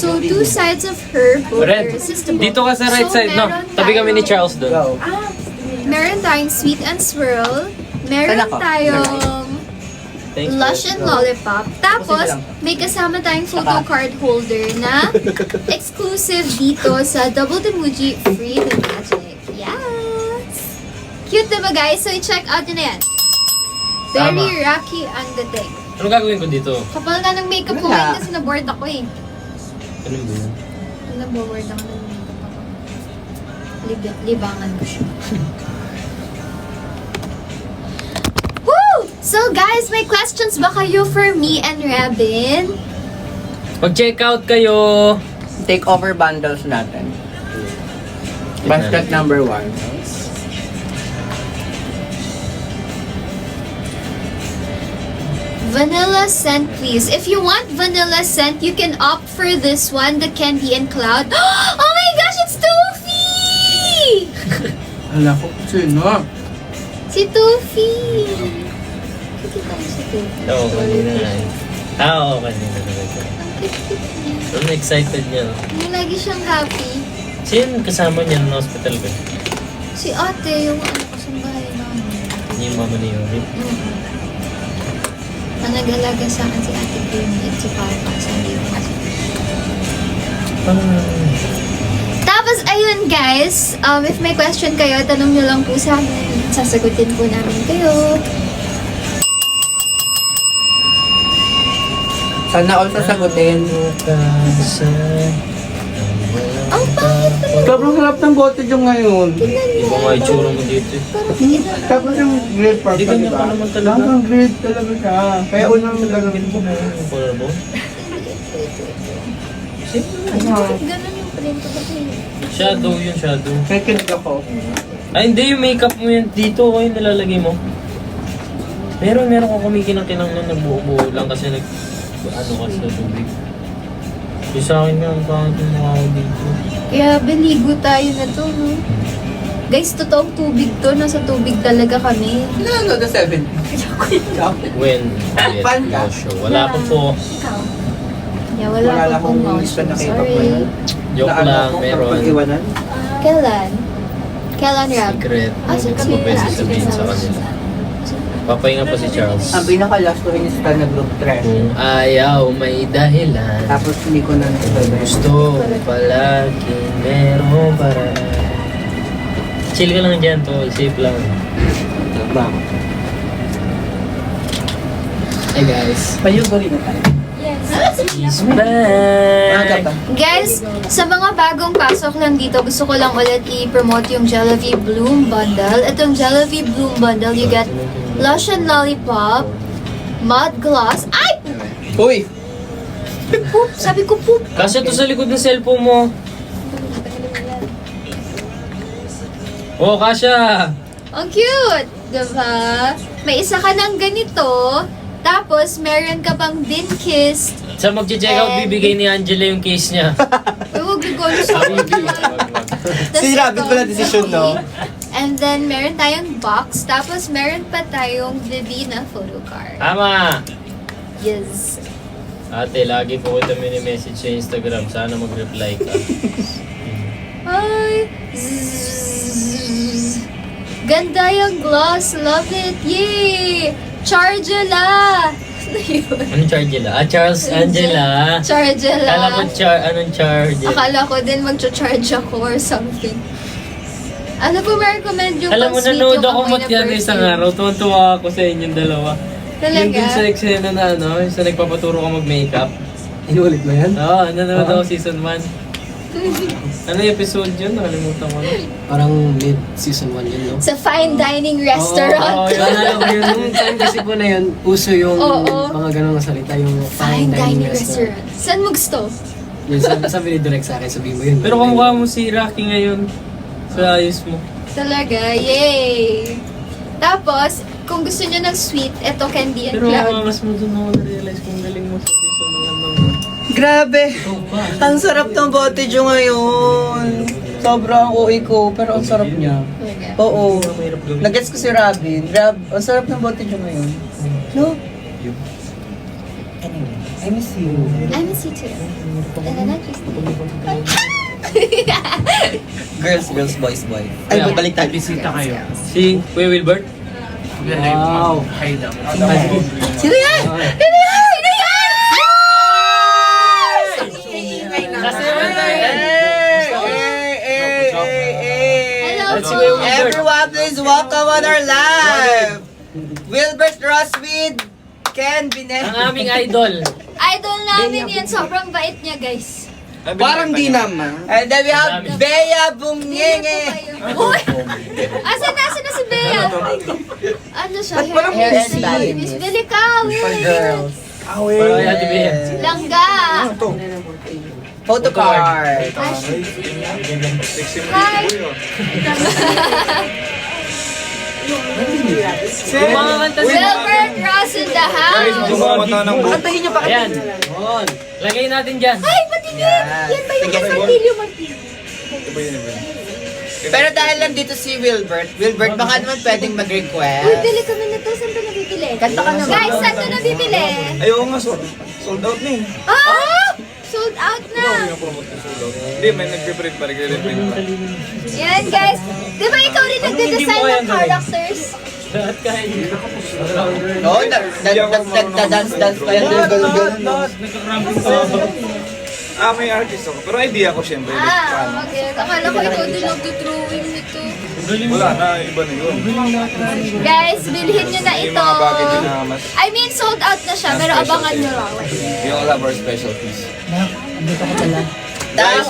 So, two sides of her, both are Red, irresistible. dito ka sa right So, side, no? meron Tabi kami ni tayong- Charles doon. Go. Meron tayong sweet and swirl. Meron Saan ako? tayong Thank you. lush and lollipop. Tapos, Sige lang. may kasama tayong photo card holder na exclusive dito sa Double Demuji Free the Magic. Yes! Cute diba guys? So, i-check out nyo na yan. Very Tama. rocky ang dating. Ano gagawin ko dito? Kapal nga ng makeup ko Wala. ngayon kasi na-board ako eh. Ano ba yun? Nag-board ako ng makeup ako. Libangan ko siya. Woo! So guys, may questions ba kayo for me and Rabin? Mag-check out kayo. Take over bundles natin. Basket number 1. Vanilla scent, please. If you want vanilla scent, you can opt for this one, the Candy and Cloud. Oh my gosh, it's Toofy! Hala ko, sino? Si Toofy! Kikita mo si Toofy. Oo, kanina na eh. Oo, kanina na ito. Ang cute-cute niya. Ang excited niya, no? Yung lagi siyang happy. Sino kasama niya ng hospital ba? Si ate, yung ano ko sa bahay namin. Yung mama ni Yuri. Ang nag-alaga sa akin si ate Queenie at si Papa sa libo kasi. Tapos, ayun guys, if may question kayo, tanong nyo lang po sa amin. Sasagutin po namin kayo. Sana all sasagutin. Ang pangit na Sobrang harap ng bote yung ngayon. Iba nga itsura mo dito eh. parang ina. Tapos yung grade purple, Di ganyan diba? pa naman talaga. Hanggang grade talaga siya. Kaya unang gagawin ko. Yung color mo? Bakit ganun yung print ko kasi? Shadow yun, shadow. Kaya kinig ako. Ay, hindi. Yung makeup mo yun dito. O yung nilalagay mo. Meron ko kumikinang-kinang na nagbuo-buo lang kasi ano kasi sa tubig. Yung sa akin nga, ang pangit yung mukha ko dito. Kaya beligo tayo na to, no? Guys, totoong tubig to. Nasa tubig talaga kami. Ano, the 7. When? Fan ka? Show. Wala pa po. Ikaw. Yeah, wala Wala pa pong akong mouse. lista na kita Sorry. ngayon. Joke lang, meron. Pag-iwanan? Kailan? Kailan, Rab? Secret. Ah, Hindi secret. ko pa pwede Ah, sabihin secret. sa kanila. Papahinga pa si Charles. Ang pinaka-last ko rin is na group 3. Kung ayaw, may dahilan. Tapos hindi ko na nasabi. Gusto palagi meron para. Chill ka lang dyan, tol. Safe lang. Ba? Hey guys. Payugo rin na tayo. He's Maaga back. ba? Guys, sa mga bagong pasok lang dito, gusto ko lang ulit i-promote yung Jollibee Bloom Bundle. Itong Jollibee Bloom Bundle, you get Lush and Lollipop, Mud Gloss. Ay! Uy! Poop! Sabi ko poop! Kasi to sa likod ng cellphone mo. Oh, Kasha! Ang cute! Diba? May isa ka ng ganito, tapos meron ka pang Dinkist. Sa mag-check out, bibigay ni Angela yung case niya. Uy, huwag ko sa Si Robin pala decision, no? And then, meron tayong box. Tapos, meron pa tayong Vivina photo card. Tama! Yes. Ate, lagi po kita mini-message sa Instagram. Sana mag-reply ka. Ay! Zzz. Ganda yung gloss. Love it. Yay! Chargela! Ano yun? Anong Chargela? Ah, Charles Angela. Chargela. Kala ko anong charge? Akala ko din mag-charge ako or something. Ano po ma-recommend yung Alam mo, pang-sweet nanood yung ako amoy na matyan isang perfume? araw. Tuwan-tuwa ako sa inyong dalawa. Yung dun sa Talaga? eksena na ano, yung sa nagpapaturo ka mag-makeup. Inulit mo yan? Oo, nanonood ako season 1. Ano yung episode yun? Nakalimutan ko na. Parang mid-season 1 yun, no? Sa fine dining Oo, restaurant. yun. Naalala ko yun, nung time kasi po na yun, uso yung Oo. mga ganong salita, yung Fine dining restaurant. Saan mo gusto? Yun, sabi ni Direk sa akin, sabihin mo yun. Pero kamukha mo si Rocky ngayon. Sa ayos mo. Talaga, yay! Tapos, kung gusto niyo ng sweet, eto candy and Pero cloud. mas mo doon ako na-realize kung galing mo sa season 1 ng Grabe! Ang sarap ng bote jo ngayon. Sobrang OA ko, pero ang sarap niya. Talaga. Oo. mahirap gawin. Nag-gets ko si Robin. Ang sarap ng bote jo ngayon. No? Anyway. I miss you. I miss you too. And I miss you. Girls, boys. Ay, Kaya, balik tayo. Bisita kayo. Si Kuya Wilbert? Wow. Hi daw. Sino yan? Sino yan? Kasi Hello Let's po. go, Wilbert. Everyone, please welcome on our live. Wilbert Roswid, Ken Binel. Ang aming idol. Idol namin yan. Sobrang bait niya, guys. Parang di naman. And then we have Dami. Bea Bungenge. Uy! Asan na si Bea? Ano siya? hairstyle? Miss Belicaw. For girls. Para kay Ate Bea. Langga. Photo card. Hi. Kumakanta si Wilbert Ross in the house. Kantahin niyo pa. Ayan. On. Lagay natin dyan. Ay, pati din. Yan ba yung Sige, Martilio Martilio? Pero dahil nandito si Wilbert, baka naman pwedeng Uy, mag-request. bili kami nito. Saan ito nabibili? Kanta ka naman. Guys, saan ito nabibili? Ayaw nga, sold out na eh. Ah! Sold out na. Pinopromote ko sold out. Hindi, may nagpiprint pa, nagre-reprint pa. Yan, guys. Di ba ikaw rin nagde-design ng characters? Lahat kaya niyo. Oo, nagda-dance pa yan. May artist ako. Pero idea ko siyempre. Ah, okay. Akala ko ikaw din nagdo-drawing nito. Wala na, iba na yun. Guys, bilhin nyo na Yung ito. mga bagay din na mas I mean, sold out na siya, pero abangan nyo raw. we all have our specialties. Tapos,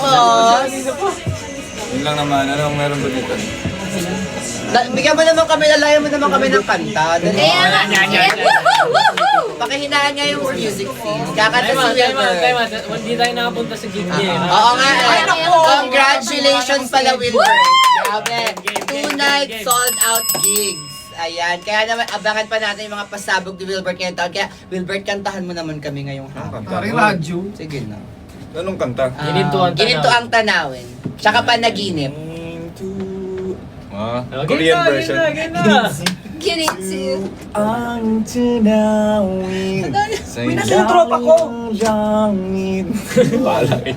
Yun lang naman, anong meron ba dito? bigyan mo naman kami, lalayan mo naman kami ng kanta. Dali. Kaya nga, woohoo! Pakihinaan nga yung music scene. Kakanta si Time Wilbert. out. Hindi tayo nakapunta sa gig niya. Oo nga eh. Congratulations pala Wilbert. Grabe. 2 nights sold out gigs. Ayan. Kaya naman, abangan pa natin yung mga pasabog ni Wilbert ngayong taon. Kaya, Wilbert, kantahan mo naman kami ngayong hapon. Sige na. Anong kanta? Ginito ang tanawin. Tsaka panaginip. Korean version. Get into. Ang tunawin sa tropa ko. langit. Bahala kayo.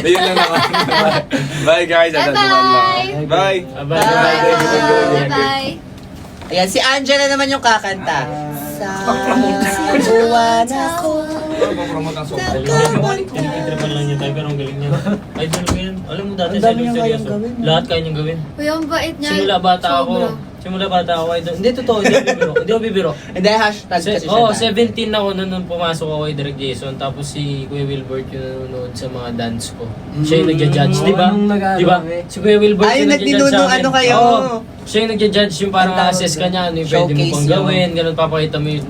Ayun lang naman. Bye guys. Bye-bye. Bye. Bye-bye. Ayan, si Angela naman yung kakanta. Sa buwan ako. Promote ang song. Tinitripan lang niya tayo, pero ang galing niya. Idol ko yan. Alam mo dati sa Idol seryoso. Lahat kaya niyang gawin. Uy, ang bait niya. Simula bata ako, idol. Hindi totoo, hindi ako bibiro. Hindi, hashtag kasi siya. Oo, dahil. 17 ako nung pumasok ako kay Direk Jason. Tapos si Kuya Wilbert yung nanonood sa mga dance ko. Siya yung nagja-judge, di ba? Nung nag-ano Di ba? kami. Si Kuya Wilbert Ay, yung nagja-judge sa nagninunong amin. ano kayo? Oo. Siya yung nagja-judge yung parang Ang tawag assess ka doon. niya, ano yung pwede mo Showcase pang yun. gawin, ganun papakita mo yung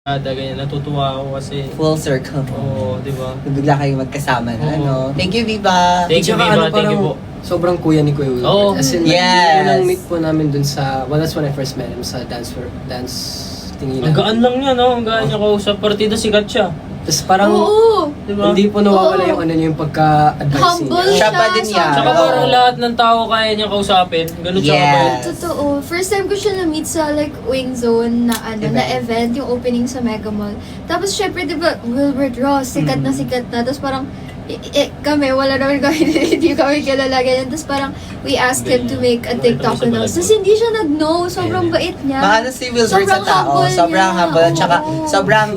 ganyan. Natutuwa ako kasi Full circle. oo, di ba? Bigla kayo magkasama na, Oo. ano. Thank you, Viva. Thank you, Tsaka Viva. Thank you po. Sobrang kuya ni Kuya Wilbert. Oo. As in, Yes. unang meet po namin dun sa, well, that's when I first met him sa dance tinginan. Ang gaan lang niya, no? Ang gaan niya kausap. Partida sikat siya. Tapos parang, Oo. Di ba? hindi po nawawala Oo. yung ano niya, yung pagka-advice Humble niya. Siya pa din yan. Tsaka sobrang. parang lahat ng tao kaya niya kausapin. Ganun siya Yes. kabait. Totoo. First time ko siya na-meet sa like Wing Zone na na event, yung opening sa Mega Mall. Tapos syempre, di ba, Wilbert Ross, sikat na sikat na. Tapos parang, kami, wala naman kami, hindi kami kilala ganyan. Tapos parang, we asked him to make a TikTok with us. Tapos hindi siya nag-no. Sobrang bait niya. Baka na si Wilbert sa Sobrang tao. humble Sobrang niya. humble. Tsaka, Oo. sobrang,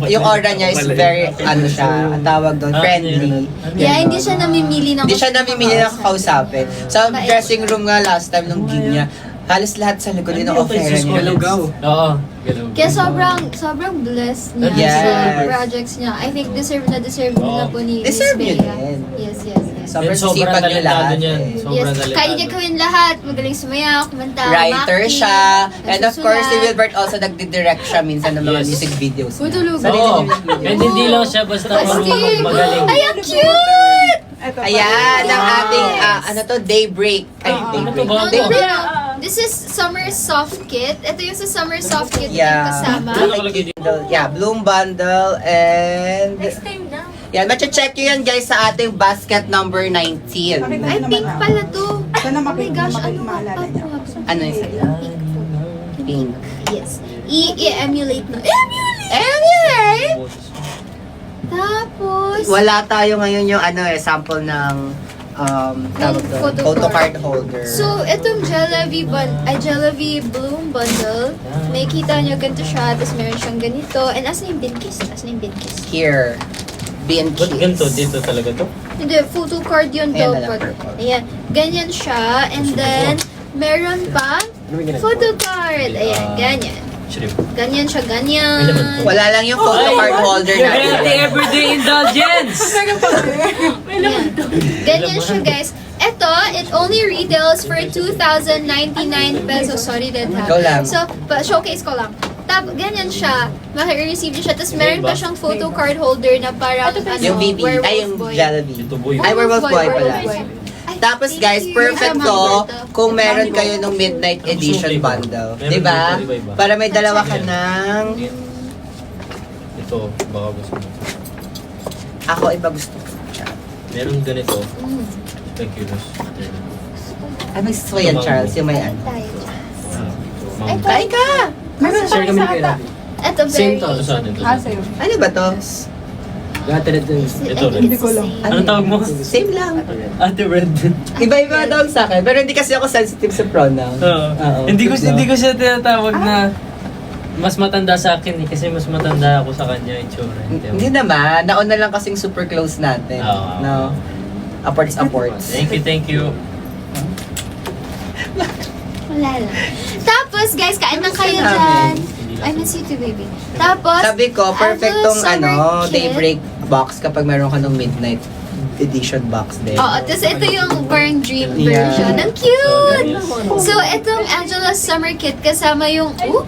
yung aura niya is very, ano siya, ang tawag doon, friendly. Yeah, hindi siya namimili ng Hindi siya namimili na kakausapin. Sa Bait. dressing room nga last time nung gig niya, halos lahat sa likod din offer niya. Galugaw. Oo. Ganun. Kaya sobrang blessed niya Yes. sa projects niya. I think deserve nila po ni Deserve Miss niya Bea. din. Yes. Sobrang And sobrang sipag niya talentado lahat. niyan. eh. Yes, Sobrang talentado. kaya niya gawin lahat. Magaling sumayaw, kumanta, Writer umakting, siya. And of course, si nagsusulat. Wilbert also nagdi-direct siya minsan ng mga Yes. music videos. Uy, tulog. Sarili Oo. niya music videos. And hindi lang siya basta marunong magaling. Ay, ang cute! Ayan, ang ating, ano to, Daybreak. Ay, Ano to Daybreak. ba? No, Daybreak. This is Summer Soft Kit. Ito yung sa Summer Soft Kit Yeah. na kasama. Ano nakalagay dito? Yeah, Bloom Bundle and... Next time na. Yan, check nyo yan guys sa ating basket number 19. Ay, pink pala to. Sana Oh my gosh, ano maalala niya. Ano yung sa'yo? Pink to. Pink. Yes. i-emulate na. Emulate! Boses. Tapos, Wala tayo ngayon yung sample ng tawag doon, photo photo card. card holder. so, itong Jollibee Bloom bundle, may kita nyo ganito siya, tapos meron siyang ganito. And asan yung bin case? Here, bin Ba't cheese. ganito? Dito talaga to? Hindi, photo card yun Ayan na lang, dapat. purple. Ayan, ganyan siya. And then, meron pa photo card. Ayan, ganyan. Shrimp. Ganyan siya, ganyan. May laman to. Wala lang yung photo card holder Your natin. healthy everyday indulgence! Ayan. Ganyan siya, guys. Ito, it only retails for 2,099 pesos. Sorry, that Go lang. So, showcase ko lang. Ganyan siya. Maka-receive niyo siya. Tapos meron pa siyang photo card holder na parang Yung BB, Werewolf ay yung Boy. Jollibee. Ito boy. Ay, Werewolf Boy pala. Werewolf Boy. Ay, Tapos thank guys, you. perfect to Roberto. kung meron kayo ng Midnight Edition bundle. Meron Diba? dito, iba-iba. Para may dalawa ka ng... Ito, baka gusto mo. Ako iba gusto ko. Meron ganito. Mm. Speculous. Ay, may gusto ko yan, Charles. Yung may ano. Tayo. Ay, Kain ka! Share kami ni Kuya Robin. Ito, Same very... to. Ito saan ito? Sa'yo. Ano ba to? Gata rin din. Ito rin. Hindi ko lang. Anong tawag mo? Same lang. Ate Red. Iba-iba daw sa akin. Pero hindi kasi ako sensitive sa pronoun. Oo. Hindi ko siya tinatawag na mas matanda sa akin eh, kasi mas matanda ako sa kanya itsura. Hindi naman. Nauna lang kasing super close natin. Oo. No? Aports. Thank you. Wala lang. Tapos, guys, kain na kayo Gusto dyan. namin. I miss you too, baby. Tapos, Sabi ko, perfect ano, tong summer kit. daybreak box kapag meron ka ng midnight edition box din. Oo, tapos ito yung parang dream Yeah. version. Ang cute! So, itong Angela's Summer Kit, kasama yung 3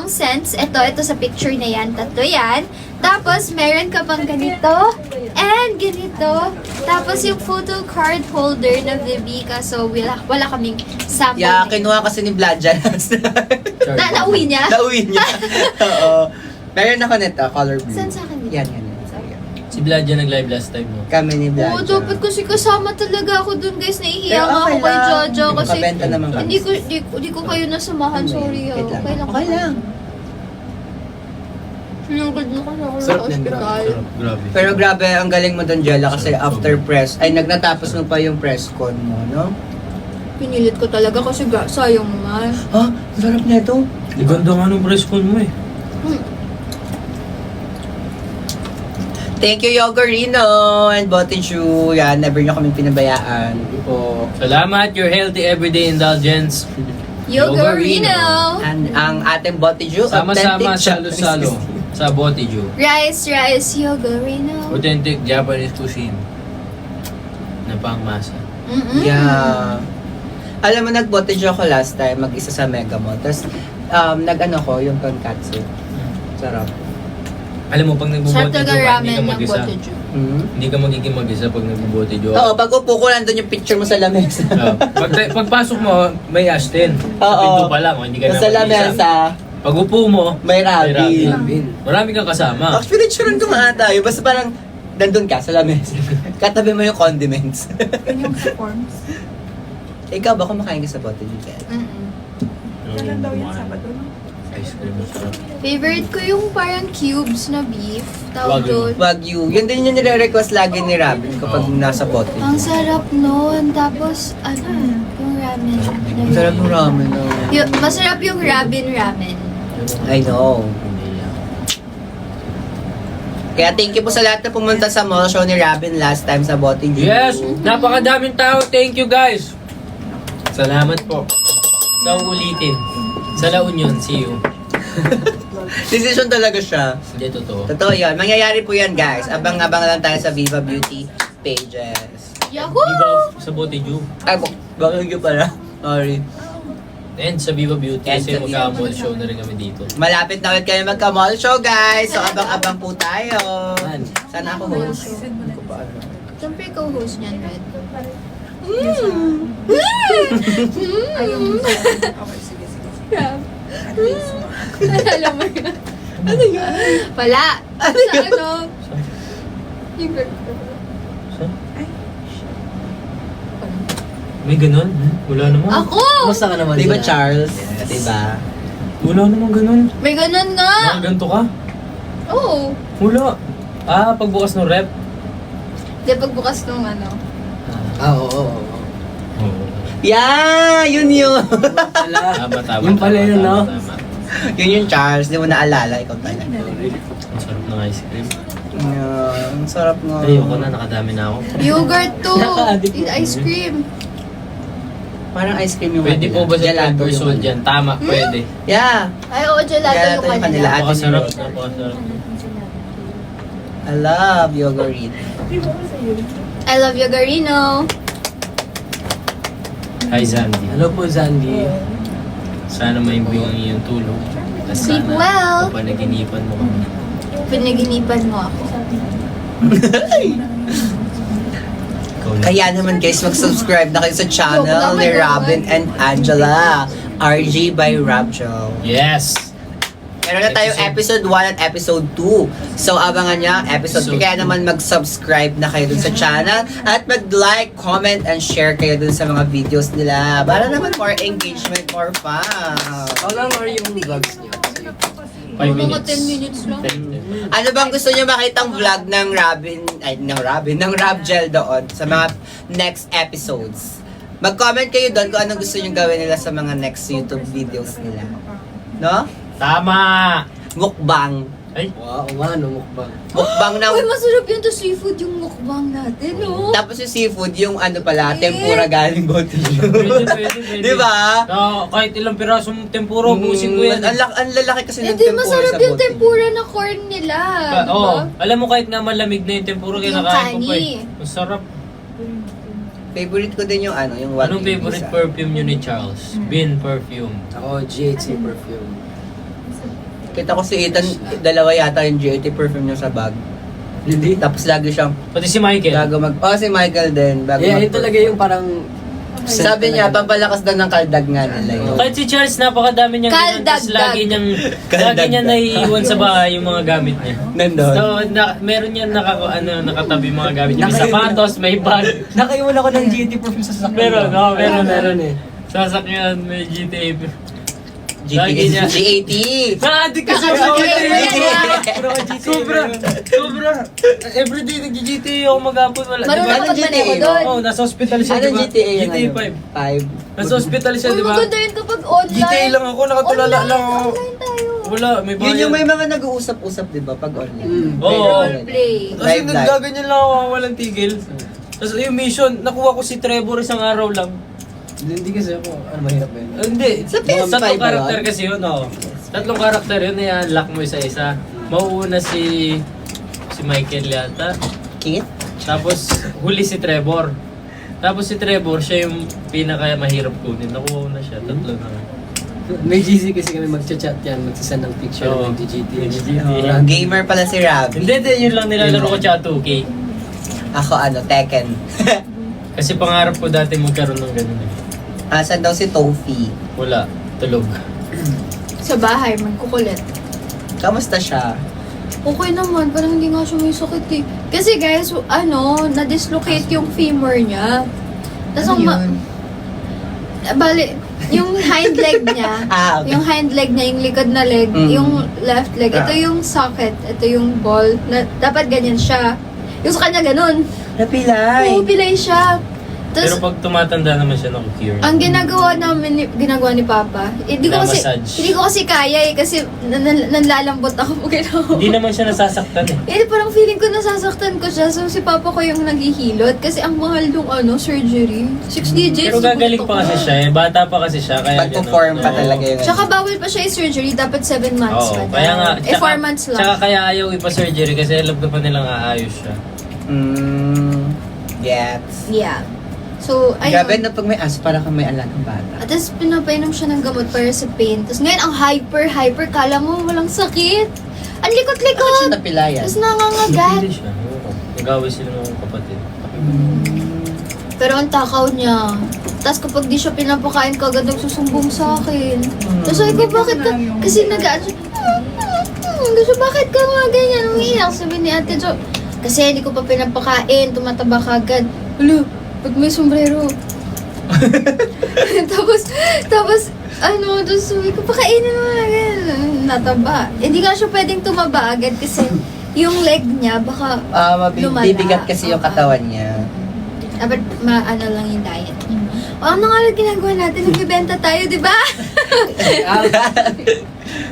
scents. Ito sa picture na yan. 3 yan. Tapos, meron ka pang ganito. And ganito. Tapos, yung photo card holder na Vivica. So, wala kaming sample. Yeah, na yun. kinuha kasi ni Vlad dyan. Nauwi niya? Nauwi niya. Oo. Meron ako nito, color blue. Saan sa akin? Yan. Si Vlad yan nag-live last time mo. Kami ni Vlad. Oo, dapat kasi kasama talaga ako dun, guys. Nahihiya Pero nga ako kay Jojo kasi Makabenta naman kami. hindi ko kayo nasamahan. Sorry. Wait lang. Okay lang. Okay lang. Sinugod na kasi ako sa Sarap yan, hospital. Grabe. Pero grabe, ang galing mo doon, Jella, kasi after press, ay nagnatapos mo pa yung press con mo, no? Pinilit ko talaga kasi sayang naman. Ha? Sarap nito. Ganda nga nung press con mo eh. Thank you, Yogurino and Botichu. Yan, never nyo kaming pinabayaan. Po. Salamat, your healthy everyday indulgence. Yogurino! And ang ating Botichu, Sama-sama, Japanese salo-salo. Sa Botijo. Rice, Yogurino. Authentic Japanese cuisine. Na pangmasa. Mm-mm. Yeah. Alam mo, nag-Botichu ako last time, mag-isa sa Mega Mall. Tapos, nag-ano ko, yung tonkatsu. Sarap. Alam mo, pag Sarap nagbubotijo talaga ka, hindi ramen ka ng mag-isa. Boteju. Hindi ka magiging mag-isa pag nagbubotijo. Oo, pag upo ko, nandun yung picture mo sa lamesa. Pagpasok mo, may Ashton. Oo. Pinto pa lang, hindi ka na Sa mag-isa. lamesa, Pag upo mo, may rabi. Robin. marami kang kasama. Actually, churan ko nga tayo. Basta parang, nandun ka sa lamesa. Katabi mo yung condiments. Yun yung sa forms. Ikaw ba kumakain ka sa Botichu? Mm-mm. Kailan daw yung Sabado, no? Ice cream masarap. Favorite ko yung parang cubes na beef. Tawag Wagyu. doon. Wagyu. Yun din yung nire-request lagi ni Robin kapag nasa Botichu. Ang sarap nun. Tapos, yung ramen. Ang sarap ng ramen. No? Masarap yung ramen. I know. Kaya thank you po sa lahat na pumunta sa mall show ni Robin last time sa Botichu. Yes! Napakadaming tao. Thank you guys! Salamat po. Sa uulitin. Sa La Union, see you. Decision talaga siya. Hindi, totoo. Totoo yun. Mangyayari po yan, guys. Abang-abang lang tayo sa Viva Beauty pages. Yahoo! Viva sa Botijo. Ay, bakit yun pala? Sorry. And sa Viva Beauty And kasi sa Viva. magka-mall show na rin kami dito. Malapit na ulit kayo magka-mall show, guys. So, abang-abang po tayo. Man. Sana ako host. Hindi ko pa alam. Siyempre, co-host niyan, Red. Ayaw mo sa Okay, sige. At least. Alam mo yun. Ano yun? Wala. Sa ano? Yung May ganun? Wala naman. Ako! Kumusta ka naman Di ba, dyan? Charles? Di ba? Wala namang ganun. May ganun nga. Ganto ka? Oo. Wala. Pagbukas ng rep? Di pagbukas nung ano. Oo. Oo. Yeah! Yun yun! Wala. Tama. Yung pala yun, no? Tama. Yun yung Charles. Di mo naalala. Ikaw talaga. Ang sarap ng ice cream. Yeah, ang sarap nga. Ayoko na, nakadami na ako. Yogurt to. Nakaka-addict Yung ice cream. Parang ice cream yung Pwede po ba siya Gelato yung pursuit kanila. dyan? Tama, pwede. Yeah! Ay, oo, gelato Gelato yung yung kanila. kanila. Napakasarap. Napakasarap. I love Yogurt. I love Yogarino. Hi, Zandy. Hello po, Zandy. Sana maimbing ang iyong tulog. At Sleep sana well. panaginipan mo kami. Pinaginipan mo ako. Ikaw na. Kaya naman guys, mag-subscribe na kayo sa channel Joke ni lang, Robin and Angela. RG by Robjo. Yes! Meron na tayong episode 1 at episode 2. So, abangan niya ang episode 3. Kaya naman mag-subscribe na kayo dun sa channel. At mag-like, comment, and share kayo dun sa mga videos nila. Para naman more engagement, more fun. How long are yung vlogs niyo? 5 Mga minutes. 10 minutes lang. Ano bang gusto niyo makitang vlog ng ng Robgel doon sa mga next episodes? Mag-comment kayo doon kung anong gusto niyo gawin nila sa mga next YouTube videos nila. No? Tama! Mukbang. Ay, Wow, ano mukbang. Mukbang ng... Uy, masarap yun to seafood yung mukbang natin, no? Tapos yung seafood, yung ano pala, tempura galing Botello. pwede. Di ba? Kahit ilang pirasong tempura, busin ko yan. Ang lalaki kasi ng Hindi, tempura masarap sa yung Botello. tempura na corn nila. Oo. Diba? Alam mo kahit nga malamig na yung tempura, Yung kinakain ko pa kani. eh. Masarap. Favorite ko din yung ano, yung Wagyu Anong favorite pizza. perfume nyo ni Charles? Bean perfume. Ako, GHC perfume. Kita ko si Ethan, dalawa yata yung GAT perfume niya sa bag. Hindi? Tapos lagi siyang, Pati si Michael. si Michael din, bago Yeah, yun talaga yung parang... Sabi niya, pampalakas daw ng kaldag nga nila yun. Kahit si Charles, napakadami niyang ganun, tapos Kaldagdag. lagi niya naiiwan sa bahay yung mga gamit niya. Nandun. So, meron yan nakatabi mga gamit niya. May sapatos, may bag. Nakaiwan ako ng GT perfume sa sasakyan. Meron eh. Sasakyan, may GTA. GAT. Lagi niya. GAT. Na-addict kasi ako. Sobra. Everyday nag-GTA ako mag-apon. Wala. Marunong Diba? ka magmaneho doon. Oo, nasa hospital siya, Ano di ba? GTA yung GTA ano? 5. Nasa hospital siya, Uy, di ba? maganda yun kapag online. GTA lang ako, nakatulala lang ako. Online tayo. Wala, may Yun bayan. yung may mga nag-uusap-usap, di ba, pag online. Oo. Play. Kasi Live. naggaganyan lang ako, walang tigil. Tapos yung mission, nakuha ko si Trevor isang araw lang. Hindi kasi ako, mahirap ba yun? Hindi, Sa PS5 tatlong ba karakter yun? kasi yun, oh. Tatlong karakter yun, i-unlock mo isa-isa. Mauuna si Michael yata. Kit? Tapos huli si Trevor. Tapos si Trevor, siya yung pinaka mahirap kunin. Nakuha ko na siya, tatlo na. May GC kasi kami mag-chat yan, magsasend ng picture Oo. ng GT. Gamer pala si Ravi. Hindi, yun lang nilalaro ko tsaka 2K. Ako Tekken. Kasi pangarap ko dati magkaroon ng ganun eh. Asan daw si Tofi? Wala, tulog. Sa bahay, magkukulit. Kamusta siya? Okay naman, parang hindi nga siya may sakit eh. Kasi guys, na-dislocate yung femur niya. Tapos bali, yung hind leg niya, Okay. yung hind leg niya, yung likod na leg, yung left leg, ito yung socket, ito yung ball, na, dapat ganyan siya. Yung sa kanya ganun. Napilay. Oo, pilay siya. Pero Tapos, pag tumatanda naman siya, naku-cure. ang ginagawa ginagawa ni Papa, hindi Minamassage. ko kasi kaya eh, kasi nanlalambot ako pag ginawa. Hindi naman siya nasasaktan eh. Eh, parang feeling ko nasasaktan ko siya. So, si Papa ko yung naghihilot. Kasi ang mahal nung surgery. 6 digits. Pero gagaling pa kasi siya eh. Bata pa kasi siya. Kaya Pag-perform pa Oo. talaga yun. Tsaka bawal pa siya i-surgery. Dapat 7 months Oo, pa. kaya nga. Eh, 4 months lang. Tsaka kaya ayaw ipa-surgery kasi alam ko pa nilang aayos siya. Gets. Yeah. So, Grabe ayun. na pag may aso, para kang may alagang bata. At tapos pinapainom siya ng gamot para sa pain. Tapos ngayon, ang hyper, kala mo walang sakit. Ang Bakit siya likot-likot. napilayan? Tapos nangangagat. Hindi siya. Nag-away sila ng kapatid. Pero ang takaw niya. Tapos kapag di siya pinapakain, kagad nagsusumbong sa akin. Tapos sabi ko, bakit ka? Kasi nag-aan siya. Gusto, bakit ka nga ganyan? Umiiyak, sabi ni Ate Jo. Kasi hindi ko pa pinapakain, tumataba kagad. Hala, pag may sombrero. tapos, Tapos sabi ko, pakainin mo na ganyan. Nataba. Hindi nga siya pwedeng tumaba agad kasi yung leg niya baka lumala. Bibigat kasi yung katawan niya. Dapat maano lang yung diet niya. O ano nga lang ginagawa natin? Nagbibenta tayo, di ba?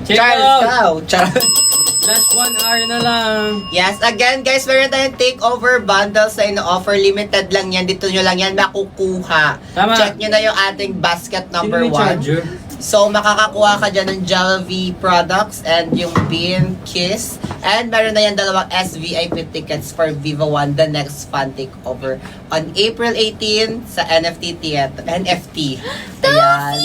Check Charles, out! ikaw. Charles. Last 1 hour na lang. Yes, again guys, meron tayong takeover bundles na ino-offer. Limited lang yan. Dito nyo lang yan makukuha. Tama. Check nyo na yung ating basket number Sino may 1. charger? So, makakakuha ka dyan ng Jollibee products and yung Bean Kiss. And meron na yan dalawang SVIP tickets for Viva One, the next fun takeover on April 18 sa NFT Theater. NFT. Ayan.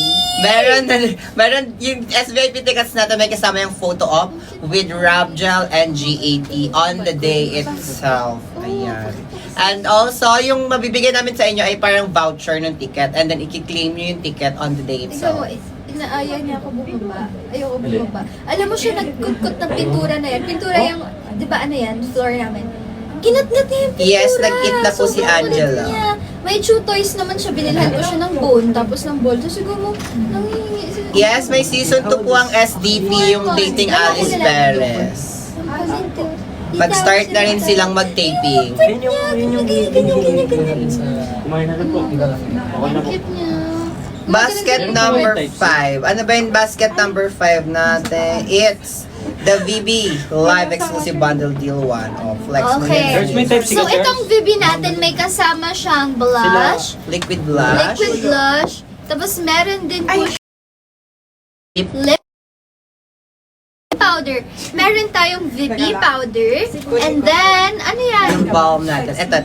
Meron yung SVIP tickets natin, may kasama yung photo op with Rabgel and GAT on the day itself. Ayan. And also, yung mabibigay namin sa inyo ay parang voucher ng ticket and then i-claim nyo yung ticket on the day Ikaw, itself. inaaya niya ako bumaba. Ayoko bumaba. Alam mo siya, nagkutkot ng pintura na yan. Pintura yung, di ba ano yan, floor namin. Kinatnat niya yung pintura. Yes, nag-eat na po si Sobrang Angela. kulit niya. May chew toys naman siya. Binilhan ko siya ng bone, tapos ng ball. So siguro, nangihingi siya. Yes, may season 2 po ang SDP, yung Dating Alice Perez. Mag-start na rin silang mag-taping. Kumain na rin po. Cute niya. Basket number 5. Ano ba yung basket number 5 natin? It's the VB Live Exclusive Bundle Deal 1. Oh, flex mo Okay. yan. Search mo yung type So, itong VB natin, may kasama siyang blush, Liquid blush. liquid blush, tapos meron din po lip powder. Meron tayong VB powder, and then, ano yan? Yung balm natin. Ito.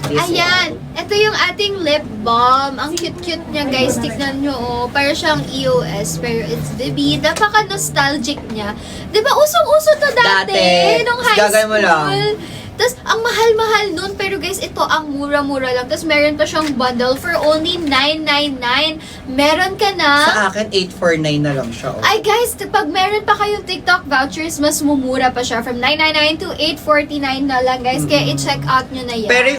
This Ayan, ito yung ating lip balm. Ang cute-cute niya, guys. Tignan nyo, oh. Para siyang EOS, pero it's VB. Napaka-nostalgic niya. Di ba, usong-uso to dati, Dati. nung high Gagawin mo school. lang. Tapos, ang mahal-mahal nun. Pero guys, ito ang mura-mura lang. Tapos, meron pa siyang bundle for only $9.99. Meron ka na. Sa akin, 849 na lang siya. Oh. Ay guys, pag meron pa kayong TikTok vouchers, mas mumura pa siya. From $9.99 to $8.49 na lang, guys. Kaya i-check out nyo na yan. Pero